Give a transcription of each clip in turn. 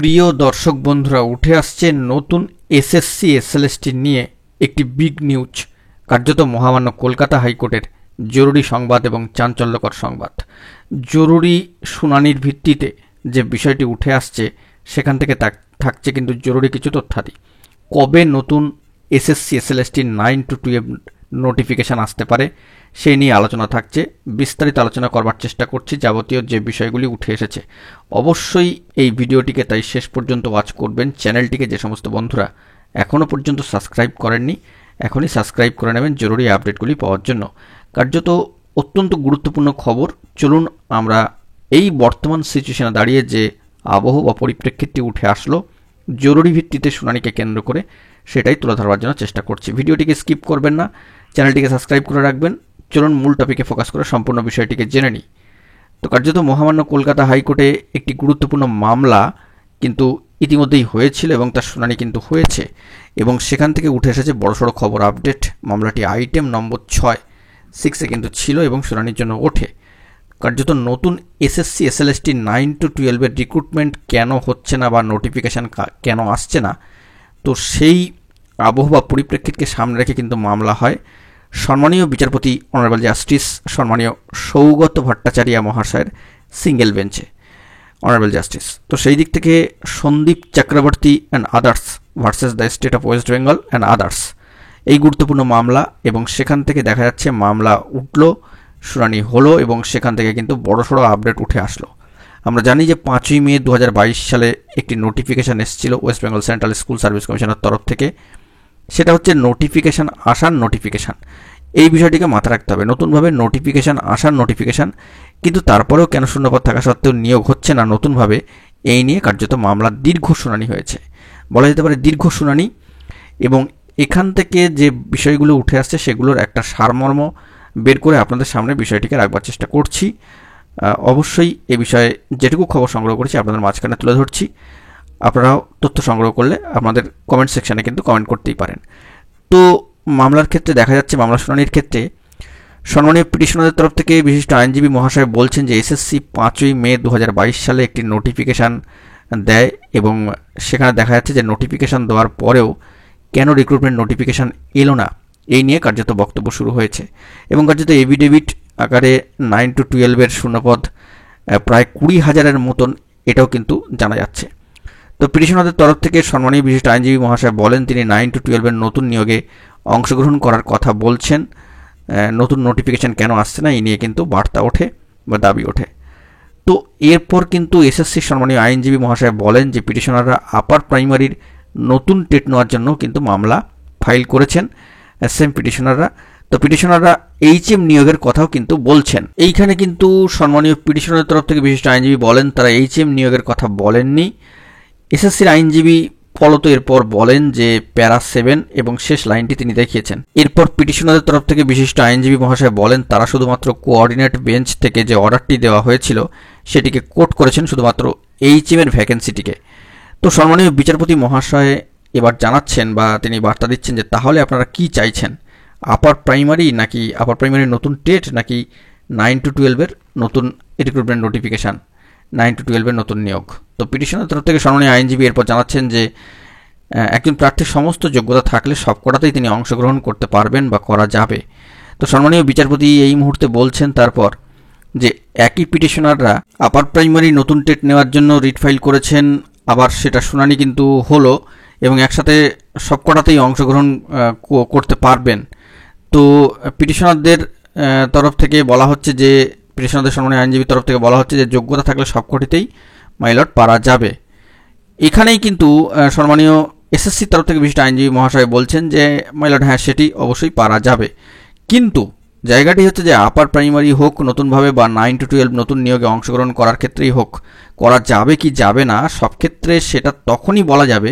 প্রিয় দর্শক বন্ধুরা, উঠে আসছে নতুন এসএসসি এসএলএসটি নিয়ে একটি বিগ নিউজ। কার্যত মহামান্য কলকাতা হাইকোর্টের জরুরি সংবাদ এবং চাঞ্চল্যকর সংবাদ। জরুরি শুনানির ভিত্তিতে যে বিষয়টি উঠে আসছে সেখান থেকে থাকছে কিন্তু জরুরি কিছু তথ্যাদি। কবে নতুন এসএসসি এসএলএসটি 9 to 12 নোটিফিকেশান আসতে পারে সেই নিয়ে আলোচনা থাকছে। বিস্তারিত আলোচনা করবার চেষ্টা করছি যাবতীয় যে বিষয়গুলি উঠে এসেছে। অবশ্যই এই ভিডিওটিকে তাই শেষ পর্যন্ত ওয়াচ করবেন। চ্যানেলটিকে যে সমস্ত বন্ধুরা এখনও পর্যন্ত সাবস্ক্রাইব করেননি এখনই সাবস্ক্রাইব করে নেবেন জরুরি আপডেটগুলি পাওয়ার জন্য। কার্যত অত্যন্ত গুরুত্বপূর্ণ খবর। চলুন আমরা এই বর্তমান সিচুয়েশনে দাঁড়িয়ে যে আবহ বা পরিপ্রেক্ষিতটি উঠে আসলো জরুরি ভিত্তিতে শুনানিকে কেন্দ্র করে সেটাই তুলে ধরবার জন্য চেষ্টা করছি। ভিডিওটিকে স্কিপ করবেন না, চ্যানেলটিকে সাবস্ক্রাইব করে রাখবেন। চলুন মূল টপিকে ফোকাস করে সম্পূর্ণ বিষয়টিকে জেনে নিই। তো কার্যত মহামান্য কলকাতা হাইকোর্টে একটি গুরুত্বপূর্ণ মামলা কিন্তু ইতিমধ্যেই হয়েছিল এবং তার শুনানি কিন্তু হয়েছে এবং সেখান থেকে উঠে এসেছে বড়সড় খবর আপডেট। মামলাটি আইটেম নম্বর 6 কিন্তু ছিল এবং শুনানির জন্য ওঠে। কার্যত নতুন এসএসসি এসএলএসটি 9 to 12 এর রিক্রুটমেন্ট কেন হচ্ছে না বা নোটিফিকেশান কেন আসছে না, তো সেই আবহ বা পরিপ্রেক্ষিতকে সামনে রেখে কিন্তু মামলা হয় সম্মানীয় বিচারপতি অনারেবল জাস্টিস সম্মানীয় সৌগত ভট্টাচার্য মহাশয়ের সিঙ্গেল বেঞ্চে অনারেবল জাস্টিস। তো সেই দিক থেকে Sandeep Chakraborty and others versus the state of West Bengal and others এই গুরুত্বপূর্ণ মামলা এবং সেখান থেকে দেখা যাচ্ছে মামলা উঠল, শুনানি হলো এবং সেখান থেকে কিন্তু বড়সড় আপডেট উঠে আসলো। আমরা জানি যে 5ই মে 2022 সালে একটি নোটিফিকেশান এসেছিল West Bengal central school service কমিশনের তরফ থেকে। সেটা হচ্ছে নোটিফিকেশান আসার নোটিফিকেশান। এই বিষয়টিকে মাথায় রাখতে হবে। নতুনভাবে নোটিফিকেশান আসার নোটিফিকেশান, কিন্তু তারপরেও কেন শূন্যপদ থাকা সত্ত্বেও নিয়োগ হচ্ছে না নতুনভাবে, এই নিয়ে কার্যত মামলার দীর্ঘ শুনানি হয়েছে, বলা যেতে পারে দীর্ঘ শুনানি। এবং এখান থেকে যে বিষয়গুলো উঠে আসছে সেগুলোর একটা সারমর্ম বের করে আপনাদের সামনে বিষয়টিকে রাখবার চেষ্টা করছি। অবশ্যই এ বিষয়ে যেটুকু খবর সংগ্রহ করেছি আপনাদের মাঝখানে তুলে ধরছি। আপনারাও তথ্য সংগ্রহ করলে আপনাদের কমেন্ট সেকশানে কিন্তু কমেন্ট করতেই পারেন। তো মামলার ক্ষেত্রে দেখা যাচ্ছে মামলা শুনানির ক্ষেত্রে সম্মানীয় পিটিশনারদের তরফ থেকে বিশিষ্ট আইনজীবী মহাশয় বলছেন যে এসএসসি 5ই মে 2022 সালে একটি নোটিফিকেশান দেয় এবং সেখানে দেখা যাচ্ছে যে নোটিফিকেশান দেওয়ার পরেও কেন রিক্রুটমেন্ট নোটিফিকেশান এলো না, এই নিয়ে কার্যত বক্তব্য শুরু হয়েছে এবং কার্যত এভিডেভিট আকারে 9 to 12 এর শূন্যপদ প্রায় 20,000-এর মতন, এটাও কিন্তু জানা যাচ্ছে। তো পিটিশনারদের তরফ থেকে সম্মানীয় বিশিষ্ট আইনজীবী মহাশয় বলেন তিনি 9 to 12 এর নতুন নিয়োগে অংশগ্রহণ করার কথা বলছেন। নতুন নোটিফিকেশান কেন আসছে না এই নিয়ে কিন্তু বার্তা ওঠে বা দাবি ওঠে। তো এরপর কিন্তু এসএসসি সম্মানীয় আইনজীবী মহাশয় বলেন যে পিটিশনাররা আপার প্রাইমারির নতুন টেট নেওয়ার জন্য কিন্তু মামলা ফাইল করেছেন সেম পিটিশনাররা। তো পিটিশনাররা এইচএম নিয়োগের কথাও কিন্তু বলছেন। এইখানে কিন্তু সম্মানীয় পিটিশনারের তরফ থেকে বিশিষ্ট আইনজীবী বলেন তারা এইচএম নিয়োগের কথা বলেননি। এসএসসির আইনজীবী ফলত এরপর বলেন যে প্যারা 7 এবং শেষ লাইনটি তিনি দেখিয়েছেন। এরপর পিটিশনারদের তরফ থেকে বিশিষ্ট আইনজীবী মহাশয় বলেন তারা শুধুমাত্র কোঅর্ডিনেট বেঞ্চ থেকে যে অর্ডারটি দেওয়া হয়েছিল সেটিকে কোট করেছেন, শুধুমাত্র এইচএম এর ভ্যাকেন্সিটিকে। তো সম্মানীয় বিচারপতি মহাশয় এবার জানাচ্ছেন বা তিনি বার্তা দিচ্ছেন যে তাহলে আপনারা কি চাইছেন, আপার প্রাইমারি নাকি আপার প্রাইমারির নতুন টেট নাকি 9 to 12 এর নতুন রিক্রুটমেন্ট নোটিফিকেশান 9 to 12 এর নতুন নিয়োগ। তো পিটিশনের তরফ থেকে সম্মানীয় আইনজীবী এরপর জানাচ্ছেন যে একজন প্রার্থীর সমস্ত যোগ্যতা থাকলে সবকটাতেই তিনি অংশগ্রহণ করতে পারবেন বা করা যাবে। তো সম্মানীয় বিচারপতি এই মুহূর্তে বলছেন তারপর যে একই পিটিশনাররা আপার প্রাইমারি নতুন টেট নেওয়ার জন্য রিট ফাইল করেছেন, আবার সেটা শুনানি কিন্তু হলো এবং একসাথে সবকটাতেই অংশগ্রহণ করতে পারবেন। তো পিটিশনারদের তরফ থেকে বলা হচ্ছে যে পিটিশনারদের সম্মানীয় আইনজীবীর তরফ থেকে বলা হচ্ছে যে যোগ্যতা থাকলে সবকটিতেই মাইলট পারা যাবে। এখানেই কিন্তু সম্মানীয় এসএসসির তরফ থেকে বিশিষ্ট আইনজীবী মহাশয় বলছেন যে মাইলট হ্যাঁ সেটি অবশ্যই পারা যাবে, কিন্তু জায়গাটি হচ্ছে যে আপার প্রাইমারি হোক নতুনভাবে বা 9 to 12 নতুন নিয়োগে অংশগ্রহণ করার ক্ষেত্রেই হোক, করা যাবে কি যাবে না সব ক্ষেত্রে সেটা তখনই বলা যাবে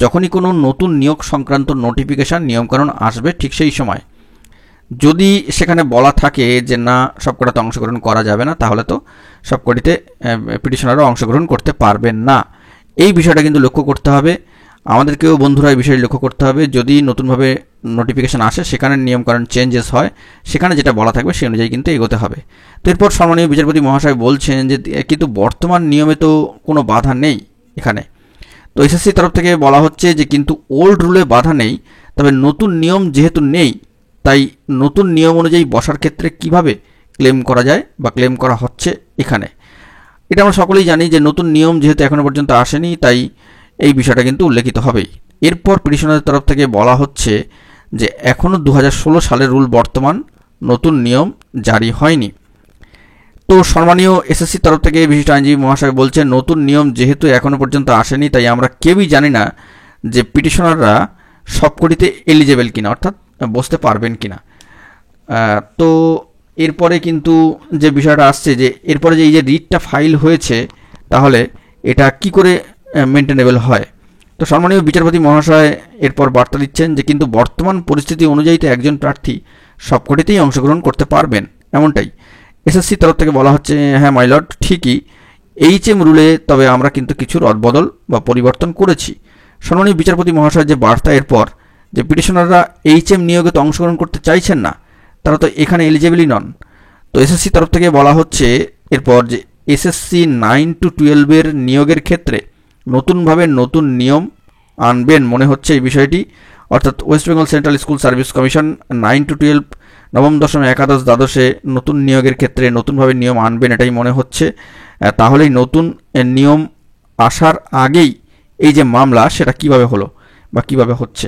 যখনই কোনো নতুন নিয়োগ সংক্রান্ত নোটিফিকেশান নিয়মকানুন আসবে। ঠিক সেই সময় যদি সেখানে বলা থাকে যে না সবকটাতে অংশগ্রহণ করা যাবে না, তাহলে তো সবকটিতে পিটিশনাররা অংশগ্রহণ করতে পারবেন না। এই বিষয়টা কিন্তু লক্ষ্য করতে হবে, আমাদেরকেও বন্ধুরা এই বিষয়টি লক্ষ্য করতে হবে। যদি নতুনভাবে নোটিফিকেশান আসে সেখানে নিয়মকানুন চেঞ্জেস হয়, সেখানে যেটা বলা থাকবে সেই অনুযায়ী কিন্তু এগোতে হবে। তো এরপর সম্মানীয় বিচারপতি মহাশয় বলছেন যে কিন্তু বর্তমান নিয়মে তো কোনো বাধা নেই এখানে, তো এসএসসি তরফ থেকে বলা হচ্ছে যে কিন্তু ওল্ড রুলে বাধা নেই, তবে নতুন নিয়ম যেহেতু নেই তাই নতুন নিয়ম অনুযায়ী বসার ক্ষেত্রে কিভাবে ক্লেম করা যায় বা ক্লেম করা হচ্ছে এখানে। এটা আমরা সকলেই জানি যে নতুন নিয়ম যেহেতু এখনো পর্যন্ত আসেনি তাই এই বিষয়টা কিন্তু উল্লেখিত হবেই। এরপর পিটিশনারদের তরফ থেকে বলা হচ্ছে যে এখনও 2016 সালের রুল বর্তমান, নতুন নিয়ম জারি হয়নি। তো সম্মানীয় এসএসসি তরফ থেকে বিশিষ্ট আইনজীবী মহাশয় বলছেন নতুন নিয়ম যেহেতু এখনও পর্যন্ত আসেনি তাই আমরা কেউই জানি না যে পিটিশনাররা সবকটিতে এলিজেবল কিনা, অর্থাৎ বসতে পারবেন কিনা। তো এরপরে কিন্তু যে বিষয়টা আসছে যে এরপরে যে এই যে রিটটা ফাইল হয়েছে তাহলে এটা কি করে মেনটেনেবল হয়। তো সম্মানীয় বিচারপতি মহাশয় এরপর বার্তা দিচ্ছেন যে কিন্তু বর্তমান পরিস্থিতি অনুযায়ী তো একজন প্রার্থী সবকটিতেই অংশগ্রহণ করতে পারবেন, এমনটাই এসএসসি তরফ থেকে বলা হচ্ছে। হ্যাঁ মাইলর্ড, ঠিকই এইচএম রুলে, তবে আমরা কিন্তু কিছু রদবদল বা পরিবর্তন করেছি। সম্মানীয় বিচারপতি মহাশয় যে বার্তা এরপর যে পিটিশনাররা এইচএম নিয়োগে তো অংশগ্রহণ করতে চাইছেন না, তারা তো এখানে এলিজেবলই নন। তো এসএসসি তরফ থেকে বলা হচ্ছে এরপর যে এসএসসি 9 to 12 নিয়োগের ক্ষেত্রে নতুনভাবে নতুন নিয়ম আনবেন মনে হচ্ছে এই বিষয়টি, অর্থাৎ West Bengal central school service commission 9 to 12 নবম দশম একাদশ দ্বাদশে নতুন নিয়োগের ক্ষেত্রে নতুনভাবে নিয়ম আনবেন এটাই মনে হচ্ছে। তাহলেই নতুন নিয়ম আসার আগেই এই যে মামলা সেটা কিভাবে হলো বা কিভাবে হচ্ছে।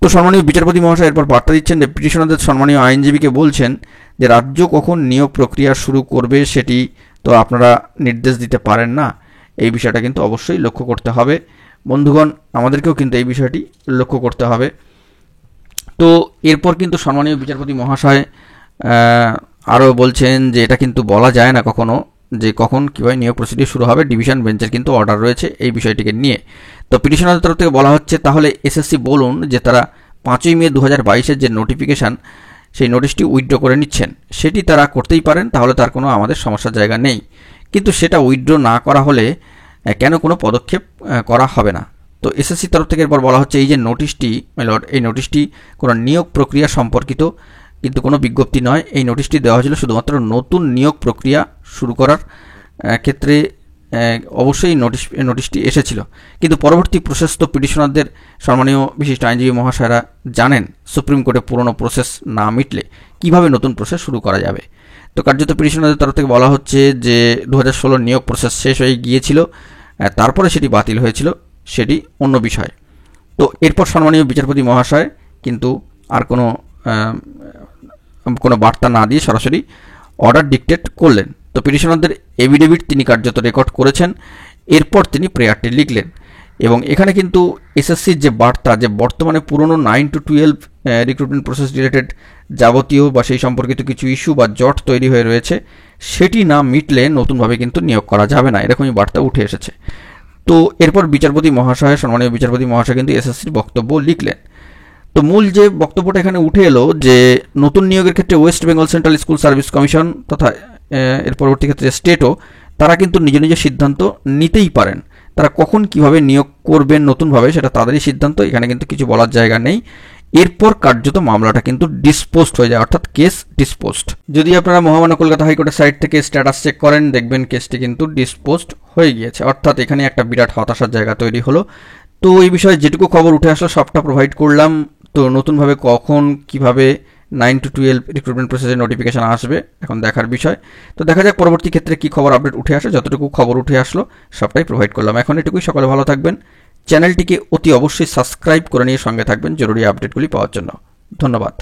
তো সম্মানীয় বিচারপতি মহাশয় এরপর বার্তা দিচ্ছেন যে পিটিশনারদের সম্মানীয় আইনজীবীকে বলছেন যে রাজ্য কখন নিয়োগ প্রক্রিয়া শুরু করবে সেটি তো আপনারা নির্দেশ দিতে পারেন না, এই বিষয়টা কিন্তু অবশ্যই লক্ষ্য করতে হবে। বন্ধুগণ, আমাদেরকেও কিন্তু এই বিষয়টি লক্ষ্য করতে হবে। তো এরপর কিন্তু সম্মানীয় বিচারপতি মহাশয় আরও বলছেন যে এটা কিন্তু বলা যায় না কখনো যে কখন কীভাবে নিয়োগ প্রসিডিউর শুরু হবে, ডিভিশন বেঞ্চের কিন্তু অর্ডার রয়েছে এই বিষয়টিকে নিয়ে। তো পিটিশনারদের তরফ থেকে বলা হচ্ছে তাহলে এসএসসি বলুন যে তারা 5ই মে 2022 যে নোটিফিকেশান সেই নোটিশটি উইথড্র করে নিচ্ছেন, সেটি তারা করতেই পারেন, তাহলে তার কোনো আমাদের সমস্যার জায়গা নেই। কিন্তু সেটা উইথড্র না করা হলে কেন কোনো পদক্ষেপ করা হবে না। তো এসএসসি তরফ থেকে এরপর বলা হচ্ছে এই যে নোটিশটি মাইলর্ড, এই নোটিশটি কোনো নিয়োগ প্রক্রিয়া সম্পর্কিত কিন্তু কোনো বিজ্ঞপ্তি নয়। এই নোটিশটি দেওয়া হয়েছিল শুধুমাত্র নতুন নিয়োগ প্রক্রিয়া শুরু করার ক্ষেত্রে অবশ্যই নোটিশটি এসেছিল, কিন্তু পরবর্তী প্রসেস তো পিটিশনারদের সম্মানীয় বিশিষ্ট আইনজীবী মহাশয়রা জানেন সুপ্রিম কোর্টে পুরনো প্রসেস না মিটলে কিভাবে নতুন প্রসেস শুরু করা যাবে। তো কার্যত পিটিশনারদের তরফ থেকে বলা হচ্ছে যে 2016 নিয়োগ প্রসেস শেষ হয়ে গিয়েছিল, তারপরে সেটি বাতিল হয়েছিল, সেটি অন্য বিষয়। তো এরপর সম্মানীয় বিচারপতি মহাশয় কিন্তু আর কোনো বার্তা না দিয়ে সরাসরি অর্ডার ডিকটেট করলেন। তো পিটিশনারদের এফিডেভিট তিনি কার্যত রেকর্ড করেছেন, এরপর তিনি প্রেয়ারটি লিখলেন এবং এখানে কিন্তু এসএসসির যে বার্তা যে বর্তমানে পুরনো 9 to 12 রিক্রুটমেন্ট প্রসেস রিলেটেড যাবতীয় বা সেই সম্পর্কিত কিছু ইস্যু বা জট তৈরি হয়ে রয়েছে সেটি না মিটলে নতুনভাবে কিন্তু নিয়োগ করা যাবে না, এরকমই বার্তা উঠে এসেছে। তো এরপর বিচারপতি মহাশয় সম্মানীয় বিচারপতি মহাশয় কিন্তু এসএসসির বক্তব্য লিখলেন। তো মূল যে বক্তব্যটা এখানে উঠে এলো যে নতুন নিয়োগের ক্ষেত্রে West Bengal central school service commission তথা এর পরবর্তী ক্ষেত্রে স্টেটও তারা কিন্তু নিজ নিজ সিদ্ধান্ত নিতেই পারেন, তারা কখন কিভাবে নিয়োগ করবেন নতুনভাবে সেটা তাদেরই সিদ্ধান্ত, এখানে কিন্তু কিছু বলার জায়গা নেই। এরপর কার্যত মামলাটা কিন্তু ডিসপোজড হয়ে যায়, অর্থাৎ কেস ডিসপোজড। যদি আপনারা মহামান্য কলকাতা হাইকোর্টের সাইট থেকে স্ট্যাটাস চেক করেন দেখবেন কেসটি কিন্তু ডিসপোজড হয়ে গিয়েছে, অর্থাৎ এখানে একটা বিরাট হতাশার জায়গা তৈরি হলো। তো এই বিষয়ে যেটুকু খবর উঠে আসলো সবটা প্রোভাইড করলাম। তো নতুনভাবে কখন কিভাবে 9 to 12 রিক্রুটমেন্ট প্রসেসের নোটিফিকেশান আসবে এখন দেখার বিষয়। তো দেখা যাক পরবর্তী ক্ষেত্রে কি খবর আপডেট উঠে আসে, যতটুকু খবর উঠে আসলো সবটাই প্রোভাইড করলাম। এখন এটুকুই, সকলে ভালো থাকবেন, চ্যানেলটিকে অতি অবশ্যই সাবস্ক্রাইব করে নিয়ে সঙ্গে থাকবেন জরুরি আপডেটগুলি পাওয়ার জন্য। ধন্যবাদ।